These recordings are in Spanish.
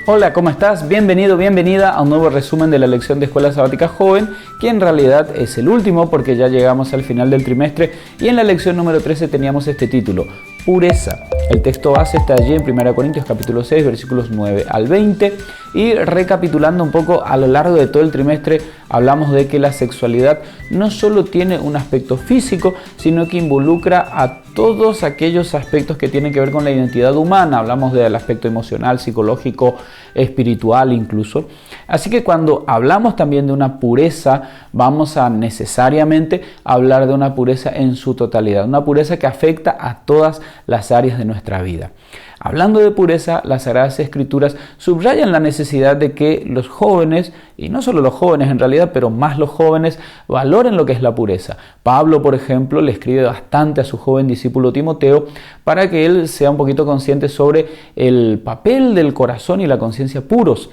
Hola, ¿cómo estás? Bienvenido, bienvenida a un nuevo resumen de la lección de Escuela Sabática Joven, que en realidad es el último porque ya llegamos al final del trimestre y en la lección número 13 teníamos este título, Pureza. El texto base está allí en 1 Corintios capítulo 6, versículos 9 al 20 y recapitulando un poco a lo largo de todo el trimestre hablamos de que la sexualidad no solo tiene un aspecto físico, sino que involucra a todos aquellos aspectos que tienen que ver con la identidad humana. Hablamos del aspecto emocional, psicológico, espiritual incluso. Así que cuando hablamos también de una pureza, vamos a necesariamente hablar de una pureza en su totalidad, una pureza que afecta a todas las áreas de nuestra vida. Hablando de pureza, las Sagradas Escrituras subrayan la necesidad de que los jóvenes, y no solo los jóvenes en realidad, pero más los jóvenes, valoren lo que es la pureza. Pablo, por ejemplo, le escribe bastante a su joven discípulo Timoteo para que él sea un poquito consciente sobre el papel del corazón y la conciencia puros.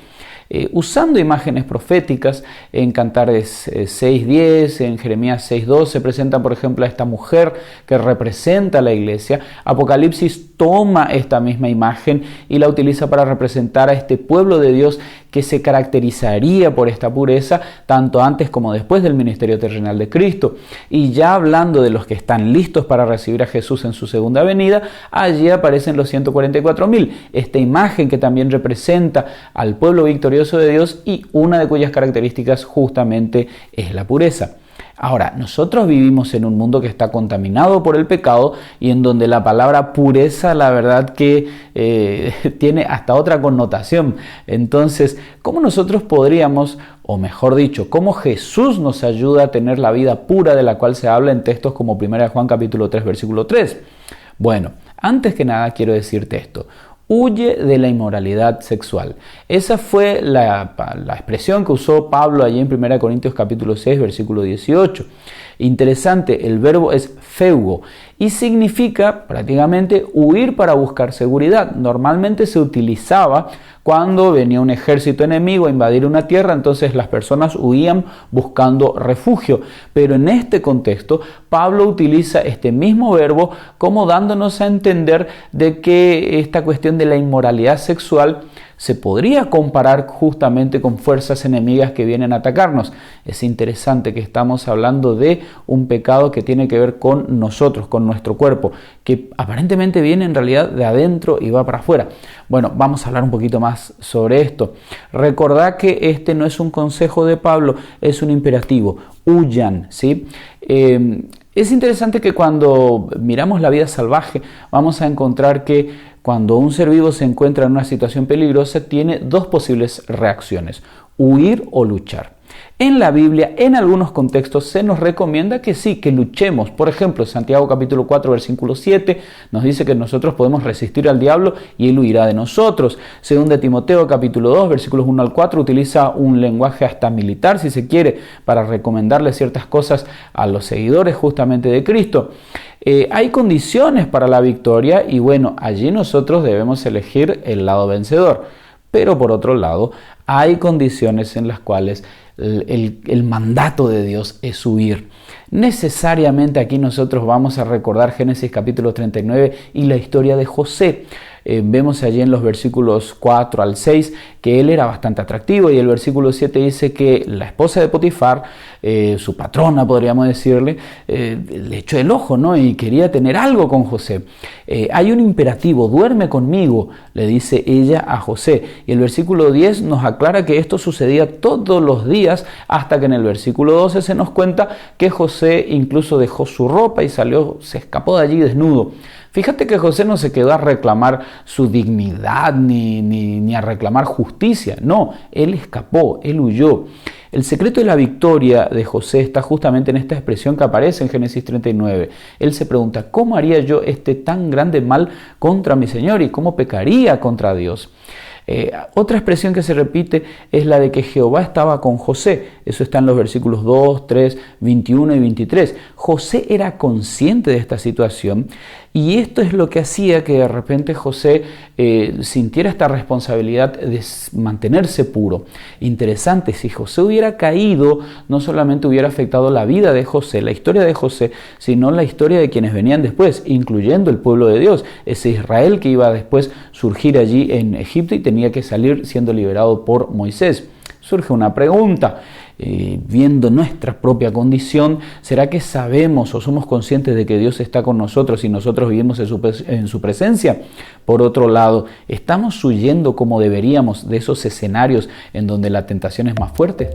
Usando imágenes proféticas, en Cantares 6.10, en Jeremías 6.2 se presenta por ejemplo a esta mujer que representa a la iglesia. Apocalipsis toma esta misma imagen y la utiliza para representar a este pueblo de Dios que se caracterizaría por esta pureza tanto antes como después del ministerio terrenal de Cristo. Y ya hablando de los que están listos para recibir a Jesús en su segunda venida, allí aparecen los 144.000, esta imagen que también representa al pueblo victorioso de Dios y una de cuyas características justamente es la pureza. Ahora, nosotros vivimos en un mundo que está contaminado por el pecado y en donde la palabra pureza, la verdad que tiene hasta otra connotación. Entonces, ¿cómo nosotros podríamos, o mejor dicho, cómo Jesús nos ayuda a tener la vida pura de la cual se habla en textos como 1 Juan capítulo 3, versículo 3? Bueno, antes que nada quiero decirte esto. Huye de la inmoralidad sexual. Esa fue la expresión que usó Pablo allí en 1 Corintios capítulo 6, versículo 18. Interesante, el verbo es feugo y significa prácticamente huir para buscar seguridad. Normalmente se utilizaba cuando venía un ejército enemigo a invadir una tierra, entonces las personas huían buscando refugio. Pero en este contexto, Pablo utiliza este mismo verbo como dándonos a entender de que esta cuestión de la inmoralidad sexual se podría comparar justamente con fuerzas enemigas que vienen a atacarnos. Es interesante que estamos hablando de un pecado que tiene que ver con nosotros, con nuestro cuerpo, que aparentemente viene en realidad de adentro y va para afuera. Bueno, vamos a hablar un poquito más sobre esto. Recordad que este no es un consejo de Pablo, es un imperativo. Huyan, ¿sí? Es interesante que cuando miramos la vida salvaje vamos a encontrar que cuando un ser vivo se encuentra en una situación peligrosa tiene dos posibles reacciones, huir o luchar. En la Biblia, en algunos contextos, se nos recomienda que sí, que luchemos. Por ejemplo, Santiago capítulo 4, versículo 7, nos dice que nosotros podemos resistir al diablo y él huirá de nosotros. Según Timoteo capítulo 2, versículos 1 al 4, utiliza un lenguaje hasta militar, si se quiere, para recomendarle ciertas cosas a los seguidores justamente de Cristo. Hay condiciones para la victoria y bueno, allí nosotros debemos elegir el lado vencedor. Pero por otro lado, hay condiciones en las cuales el mandato de Dios es huir. Necesariamente aquí nosotros vamos a recordar Génesis capítulo 39 y la historia de José. Vemos allí en los versículos 4 al 6 que él era bastante atractivo y el versículo 7 dice que la esposa de Potifar, su patrona podríamos decirle, le echó el ojo, ¿no? Y quería tener algo con José. Hay un imperativo, duerme conmigo, le dice ella a José. Y el versículo 10 nos aclara que esto sucedía todos los días hasta que en el versículo 12 se nos cuenta que José incluso dejó su ropa y se escapó de allí desnudo. Fíjate que José no se quedó a reclamar su dignidad ni a reclamar justicia. No, él escapó, él huyó. El secreto de la victoria de José está justamente en esta expresión que aparece en Génesis 39. Él se pregunta, ¿cómo haría yo este tan grande mal contra mi Señor y cómo pecaría contra Dios? Otra expresión que se repite es la de que Jehová estaba con José. Eso está en los versículos 2, 3, 21 y 23. José era consciente de esta situación y esto es lo que hacía que de repente José sintiera esta responsabilidad de mantenerse puro. Interesante, si José hubiera caído, no solamente hubiera afectado la vida de José, la historia de José, sino la historia de quienes venían después, incluyendo el pueblo de Dios, ese Israel que iba a después surgir allí en Egipto y tenía que salir siendo liberado por Moisés. Surge una pregunta, viendo nuestra propia condición, ¿será que sabemos o somos conscientes de que Dios está con nosotros y nosotros vivimos en su presencia? Por otro lado, ¿estamos huyendo como deberíamos de esos escenarios en donde la tentación es más fuerte?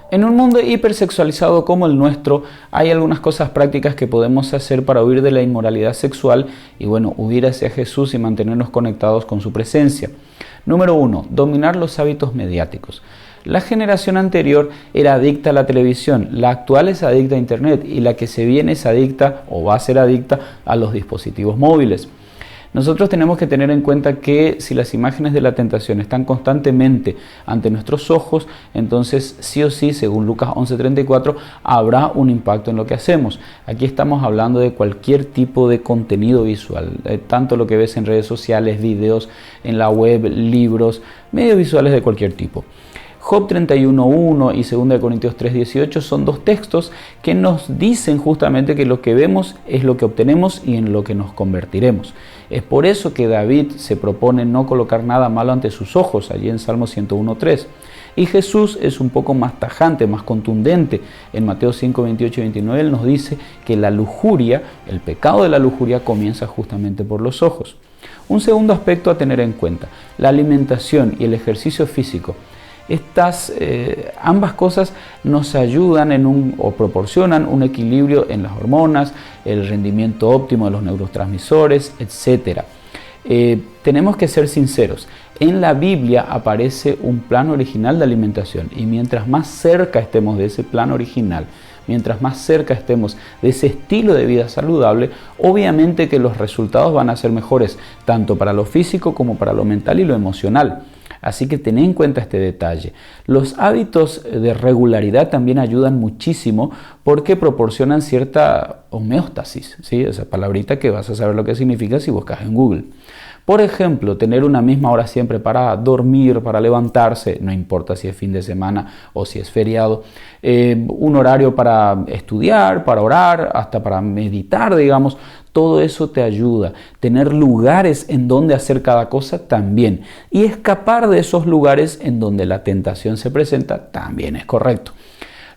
En un mundo hipersexualizado como el nuestro, hay algunas cosas prácticas que podemos hacer para huir de la inmoralidad sexual y huir hacia Jesús y mantenernos conectados con su presencia. Número 1. Dominar los hábitos mediáticos. La generación anterior era adicta a la televisión, la actual es adicta a Internet y la que se viene es adicta o va a ser adicta a los dispositivos móviles. Nosotros tenemos que tener en cuenta que si las imágenes de la tentación están constantemente ante nuestros ojos, entonces sí o sí, según Lucas 11:34, habrá un impacto en lo que hacemos. Aquí estamos hablando de cualquier tipo de contenido visual, tanto lo que ves en redes sociales, videos en la web, libros, medios visuales de cualquier tipo. Job 31:1 y 2 Corintios 3:18 son dos textos que nos dicen justamente que lo que vemos es lo que obtenemos y en lo que nos convertiremos. Es por eso que David se propone no colocar nada malo ante sus ojos, allí en Salmo 101:3. Y Jesús es un poco más tajante, más contundente. En Mateo 5:28 y 29 Él nos dice que la lujuria, el pecado de la lujuria comienza justamente por los ojos. Un segundo aspecto a tener en cuenta, la alimentación y el ejercicio físico. Ambas cosas nos ayudan o proporcionan un equilibrio en las hormonas, el rendimiento óptimo de los neurotransmisores, etc. Tenemos que ser sinceros. En la Biblia aparece un plan original de alimentación y mientras más cerca estemos de ese plan original, mientras más cerca estemos de ese estilo de vida saludable, obviamente que los resultados van a ser mejores, tanto para lo físico como para lo mental y lo emocional. Así que ten en cuenta este detalle. Los hábitos de regularidad también ayudan muchísimo porque proporcionan cierta homeostasis, ¿sí? Esa palabrita que vas a saber lo que significa si buscas en Google. Por ejemplo, tener una misma hora siempre para dormir, para levantarse, no importa si es fin de semana o si es feriado, un horario para estudiar, para orar, hasta para meditar, digamos, todo eso te ayuda. Tener lugares en donde hacer cada cosa también. Y escapar de esos lugares en donde la tentación se presenta también es correcto.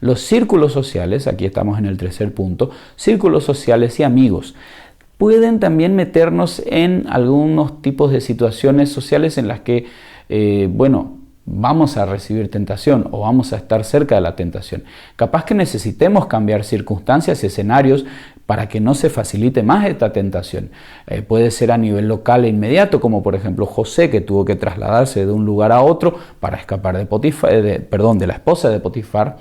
Los círculos sociales, aquí estamos en el tercer punto, círculos sociales y amigos. Pueden también meternos en algunos tipos de situaciones sociales en las que, vamos a recibir tentación o vamos a estar cerca de la tentación. Capaz que necesitemos cambiar circunstancias y escenarios para que no se facilite más esta tentación. Puede ser a nivel local e inmediato, como por ejemplo José, que tuvo que trasladarse de un lugar a otro para escapar de la esposa de Potifar.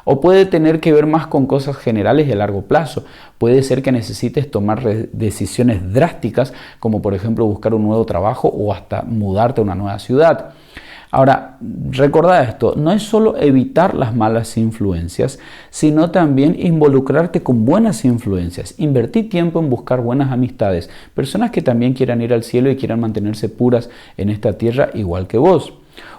O puede tener que ver más con cosas generales y a largo plazo. Puede ser que necesites tomar decisiones drásticas, como por ejemplo buscar un nuevo trabajo o hasta mudarte a una nueva ciudad. Ahora, recordad esto, no es solo evitar las malas influencias, sino también involucrarte con buenas influencias. Invertir tiempo en buscar buenas amistades, personas que también quieran ir al cielo y quieran mantenerse puras en esta tierra igual que vos.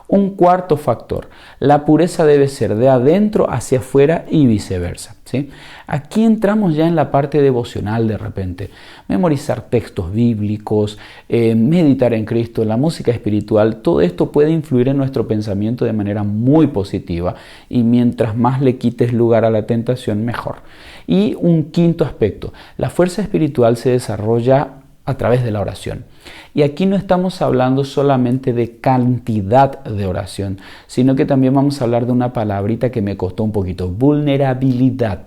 Un cuarto factor, la pureza debe ser de adentro hacia afuera y viceversa, ¿sí? Aquí entramos ya en la parte devocional de repente. Memorizar textos bíblicos, meditar en Cristo, la música espiritual, todo esto puede influir en nuestro pensamiento de manera muy positiva y mientras más le quites lugar a la tentación, mejor. Y un quinto aspecto, la fuerza espiritual se desarrolla a través de la oración. Y aquí no estamos hablando solamente de cantidad de oración, sino que también vamos a hablar de una palabrita que me costó un poquito, vulnerabilidad.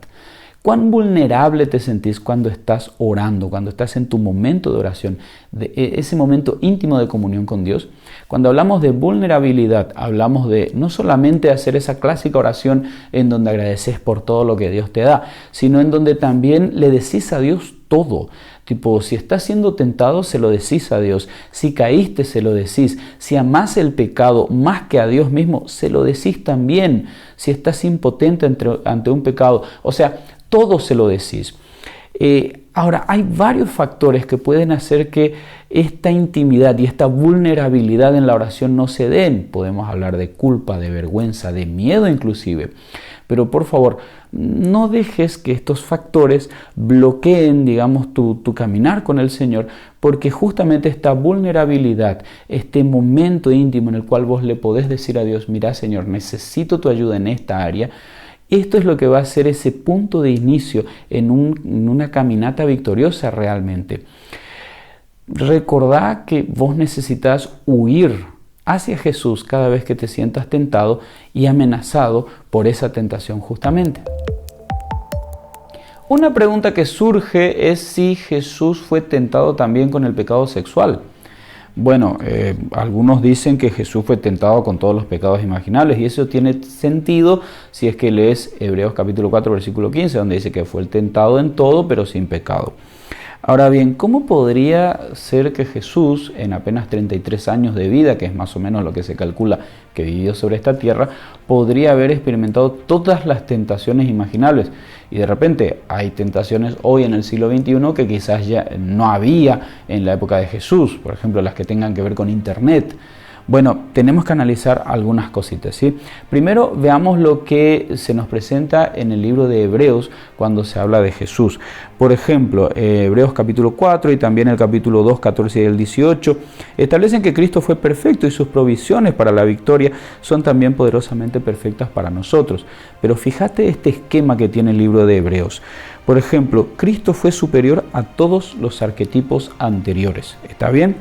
¿Cuán vulnerable te sentís cuando estás orando, cuando estás en tu momento de oración, de ese momento íntimo de comunión con Dios? Cuando hablamos de vulnerabilidad, hablamos de no solamente hacer esa clásica oración en donde agradeces por todo lo que Dios te da, sino en donde también le decís a Dios todo. Tipo, si estás siendo tentado, se lo decís a Dios. Si caíste, se lo decís. Si amás el pecado más que a Dios mismo, se lo decís también. Si estás impotente ante un pecado, o sea, todo se lo decís. Ahora, hay varios factores que pueden hacer que esta intimidad y esta vulnerabilidad en la oración no se den. Podemos hablar de culpa, de vergüenza, de miedo inclusive. Pero por favor, no dejes que estos factores bloqueen, digamos, tu caminar con el Señor, porque justamente esta vulnerabilidad, este momento íntimo en el cual vos le podés decir a Dios, mira Señor, necesito tu ayuda en esta área, esto es lo que va a ser ese punto de inicio en una caminata victoriosa realmente. Recordá que vos necesitas huir hacia Jesús cada vez que te sientas tentado y amenazado por esa tentación justamente. Una pregunta que surge es si Jesús fue tentado también con el pecado sexual. Bueno, algunos dicen que Jesús fue tentado con todos los pecados imaginables y eso tiene sentido si es que lees Hebreos capítulo 4 versículo 15, donde dice que fue el tentado en todo pero sin pecado. Ahora bien, ¿cómo podría ser que Jesús, en apenas 33 años de vida, que es más o menos lo que se calcula que vivió sobre esta tierra, podría haber experimentado todas las tentaciones imaginables? Y de repente hay tentaciones hoy en el siglo XXI que quizás ya no había en la época de Jesús, por ejemplo, las que tengan que ver con Internet. Bueno, tenemos que analizar algunas cositas, ¿sí? Primero, veamos lo que se nos presenta en el libro de Hebreos cuando se habla de Jesús. Por ejemplo, Hebreos capítulo 4 y también el capítulo 2, 14 y el 18 establecen que Cristo fue perfecto y sus provisiones para la victoria son también poderosamente perfectas para nosotros. Pero fíjate este esquema que tiene el libro de Hebreos. Por ejemplo, Cristo fue superior a todos los arquetipos anteriores. ¿Está bien?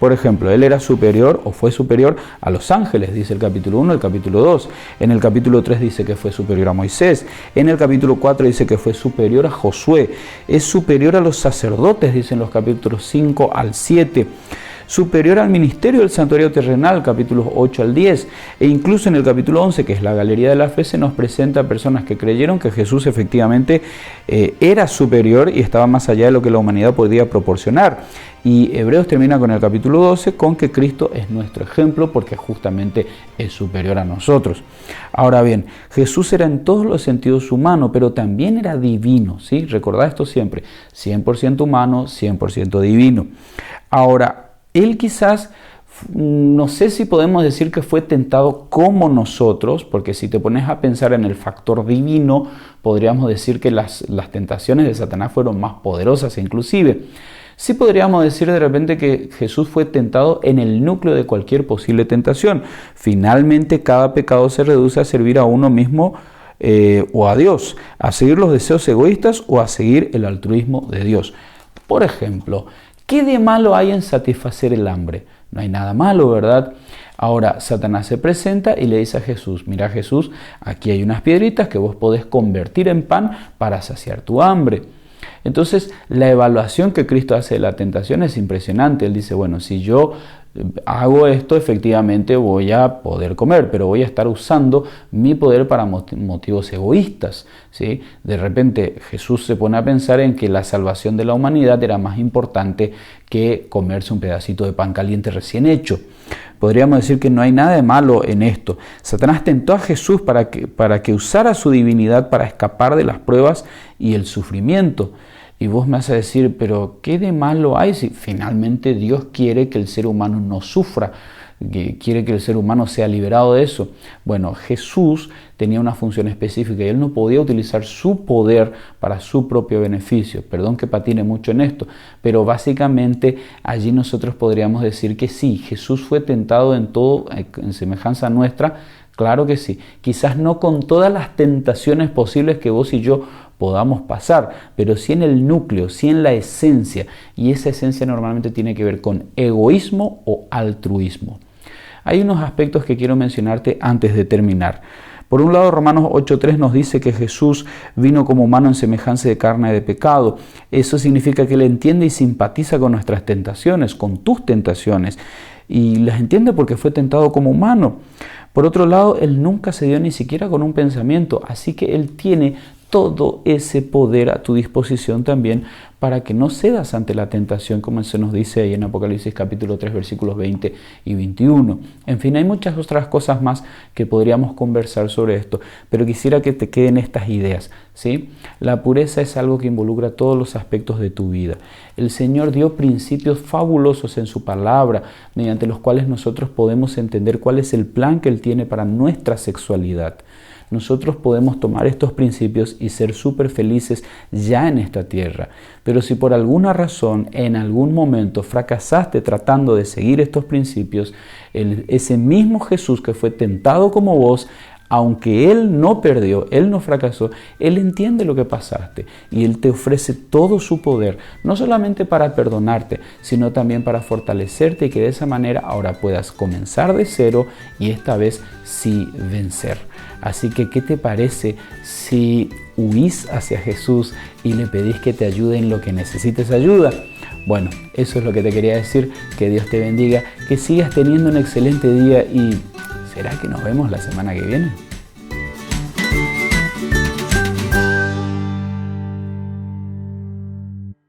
Por ejemplo, Él era superior o fue superior a los ángeles, dice el capítulo 1, el capítulo 2. En el capítulo 3 dice que fue superior a Moisés. En el capítulo 4 dice que fue superior a Josué. Es superior a los sacerdotes, dicen los capítulos 5 al 7. Superior al ministerio del santuario terrenal, capítulos 8 al 10, e incluso en el capítulo 11, que es la galería de la fe, se nos presenta a personas que creyeron que Jesús efectivamente era superior y estaba más allá de lo que la humanidad podía proporcionar. Y Hebreos termina con el capítulo 12 con que Cristo es nuestro ejemplo porque justamente es superior a nosotros. Ahora bien, Jesús era en todos los sentidos humano, pero también era divino, ¿sí? Recordad esto siempre, 100% humano, 100% divino. Ahora, Él quizás, no sé si podemos decir que fue tentado como nosotros, porque si te pones a pensar en el factor divino, podríamos decir que las tentaciones de Satanás fueron más poderosas inclusive. Sí podríamos decir de repente que Jesús fue tentado en el núcleo de cualquier posible tentación. Finalmente, cada pecado se reduce a servir a uno mismo o a Dios, a seguir los deseos egoístas o a seguir el altruismo de Dios. Por ejemplo, ¿qué de malo hay en satisfacer el hambre? No hay nada malo, ¿verdad? Ahora, Satanás se presenta y le dice a Jesús, mira Jesús, aquí hay unas piedritas que vos podés convertir en pan para saciar tu hambre. Entonces, la evaluación que Cristo hace de la tentación es impresionante. Él dice, bueno, si yo hago esto, efectivamente voy a poder comer, pero voy a estar usando mi poder para motivos egoístas, ¿sí? De repente Jesús se pone a pensar en que la salvación de la humanidad era más importante que comerse un pedacito de pan caliente recién hecho. Podríamos decir que no hay nada de malo en esto. Satanás tentó a Jesús para que usara su divinidad para escapar de las pruebas y el sufrimiento. Y vos me vas a decir, pero ¿qué de malo hay si finalmente Dios quiere que el ser humano no sufra? Que quiere que el ser humano sea liberado de eso. Bueno, Jesús tenía una función específica y Él no podía utilizar su poder para su propio beneficio. Perdón que patine mucho en esto, pero básicamente allí nosotros podríamos decir que sí, Jesús fue tentado en todo, en semejanza nuestra. Claro que sí, quizás no con todas las tentaciones posibles que vos y yo podamos pasar, pero sí en el núcleo, sí en la esencia, y esa esencia normalmente tiene que ver con egoísmo o altruismo. Hay unos aspectos que quiero mencionarte antes de terminar. Por un lado, Romanos 8.3 nos dice que Jesús vino como humano en semejanza de carne de pecado. Eso significa que Él entiende y simpatiza con nuestras tentaciones, con tus tentaciones, y las entiende porque fue tentado como humano. Por otro lado, Él nunca se dio ni siquiera con un pensamiento, así que Él tiene todo ese poder a tu disposición también para que no cedas ante la tentación, como se nos dice ahí en Apocalipsis capítulo 3, versículos 20 y 21. En fin, hay muchas otras cosas más que podríamos conversar sobre esto, pero quisiera que te queden estas ideas, ¿sí? La pureza es algo que involucra todos los aspectos de tu vida. El Señor dio principios fabulosos en su palabra, mediante los cuales nosotros podemos entender cuál es el plan que Él tiene para nuestra sexualidad. nosotros podemos tomar estos principios y ser súper felices ya en esta tierra. Pero si por alguna razón, en algún momento fracasaste tratando de seguir estos principios, ese mismo Jesús que fue tentado como vos, aunque Él no perdió, Él no fracasó, Él entiende lo que pasaste y Él te ofrece todo su poder, no solamente para perdonarte, sino también para fortalecerte y que de esa manera ahora puedas comenzar de cero y esta vez sí vencer. Así que, ¿qué te parece si huís hacia Jesús y le pedís que te ayude en lo que necesites ayuda? Bueno, eso es lo que te quería decir. Que Dios te bendiga, que sigas teniendo un excelente día y ¿será que nos vemos la semana que viene?